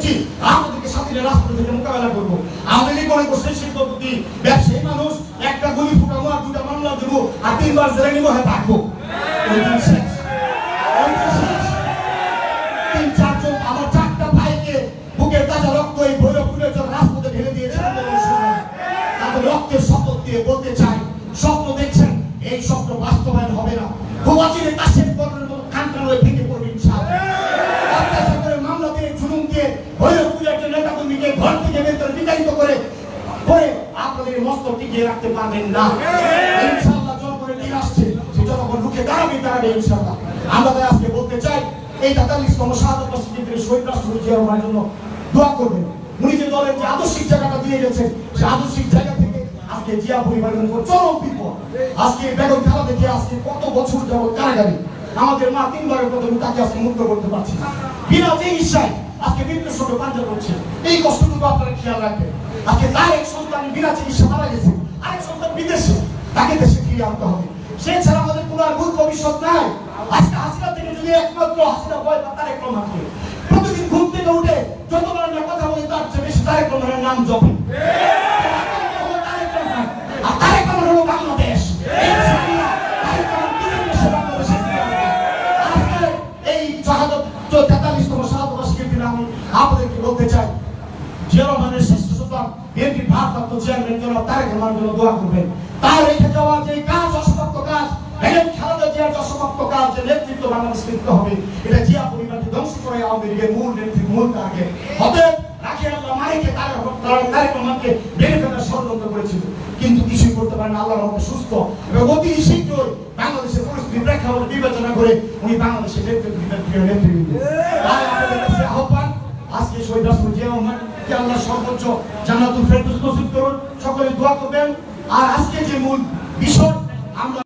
উচিত আমাদেরকে স্বাধীন রাষ্ট্র থেকে মোকাবেলা করবো। আমাদের মনে করছে শিল্পপতি ব্যবসায়ী মানুষ একটা গুলি ফুটাবো আর দুটা মামলা দেবো আর 3 বার জেলে নিবো, হ্যাঁ থাকবো। তিন চারজন আমার 4টা ভাইকে বুকের তাজা রক্ত এই ভৈরবপুরের জন্য রাজপথে ঢেলে দিয়েছে। তাদের রক্তের শপথ দিয়ে বলতে চাই, স্বপ্ন দেখছেন, এই স্বপ্ন বাস্তবায়ন হবে না। খুব অচিরে কাশের বর্ণের মতো কান্টান হয়ে ভেঙে পড়বে ইনশাআল্লাহ। করে মামলা দিয়ে জুলুম দিয়ে ভৈরবপুরের একটা নেতা কর্মীকে ঘর থেকে বের করে বিতাড়িত করে আপনাদের মস্তক টিকিয়ে রাখতে পারবেন না। ইনশাআল্লাহ জনগণের দিন আসছে, সে যতক্ষণ রুখে দাঁড়াবে ইনশাআল্লাহ। আমরা তাই আজকে বলতে চাই, এই 43তম শাহাদাত বার্ষিকীতে শহীদ রাষ্ট্রপতি জিয়া রহমানের জন্য দোয়া করবেন। উনি যে দলের যে আদর্শিক জায়গাটা দিয়ে গেছেন, সেই আদর্শিক জায়গা থেকে আজকে জিয়া পরিবারের উপর চরম বিপদ। আজকে বেগম খালেদা দেখে আজকে কত বছর যাবত কারাগারে, আমাদের মা 3 বারের কথা তাকে আজকে মুক্ত করতে পারছি না। বিনা চিকিৎসায় আজকে মৃত্যুর সঙ্গে পাঞ্জা করছে। এই কষ্টটুকু আপনারা খেয়াল রাখবেন। আজকে তার এক সন্তান বিনা চিকিৎসা মারা গেছে, আরেক সন্তান বিদেশে, তাকে দেশে ফিরিয়ে আনতে হবে। সে ছাড়া আমাদের কোনো আর ভূত ভবিষ্যৎ নাই। আজকে হাসিনা থেকে যদি একমাত্র হাসিনা ভয় বা তারেক রহমানকে প্রতিদিন ঘুম থেকে উঠে যতবার আমরা কথা বলি তার চেয়ে বেশি তারেক রহমানের নাম জপে। আর তারেক রহমান হলো বাংলাদেশ। এই 43তম শাহাদাত বার্ষিকীর দিনে আমি আপনাদেরকে বলতে চাই, জিয়া রহমানের শ্রেষ্ঠ সন্তান বিএনপির ভারপ্রাপ্ত চেয়ারম্যান জনাব তারেক রহমানের জন্য দোয়া করবেন। তার রেখে যাওয়া যে কাজ, অসমাপ্ত কাজ, বেগম খালেদা জিয়ার অসমাপ্ত কাজ, যে নেতৃত্ব বাংলাদেশকে দিতে হবে, এটা জিয়া পরিবারকে ধ্বংস করে আওয়ামী লীগের মূল নেতৃত্ব, মূল টার্গেট হতে রাখে। আল্লাহ মাইকে তারেক রহমানকে বেড়ে ফেলার ষড়যন্ত্র করেছিল, কিন্তু কিছুই করতে পারেন। আল্লাহর রহমতে সুস্থ এবং অতি শীঘ্রই বাংলাদেশের পরিস্থিতি প্রেক্ষাপট বিবেচনা করে উনি বাংলাদেশের নেতৃত্ব আহ্বান। আজকে শহীদ রাষ্ট্রপতি জিয়া রহমানকে আল্লাহ সর্বোচ্চ জান্নাতুল ফেরদৌস নসিব করুন। সকলে দোয়া করবেন। আর আজকে যে মূল বিষয়, আমরা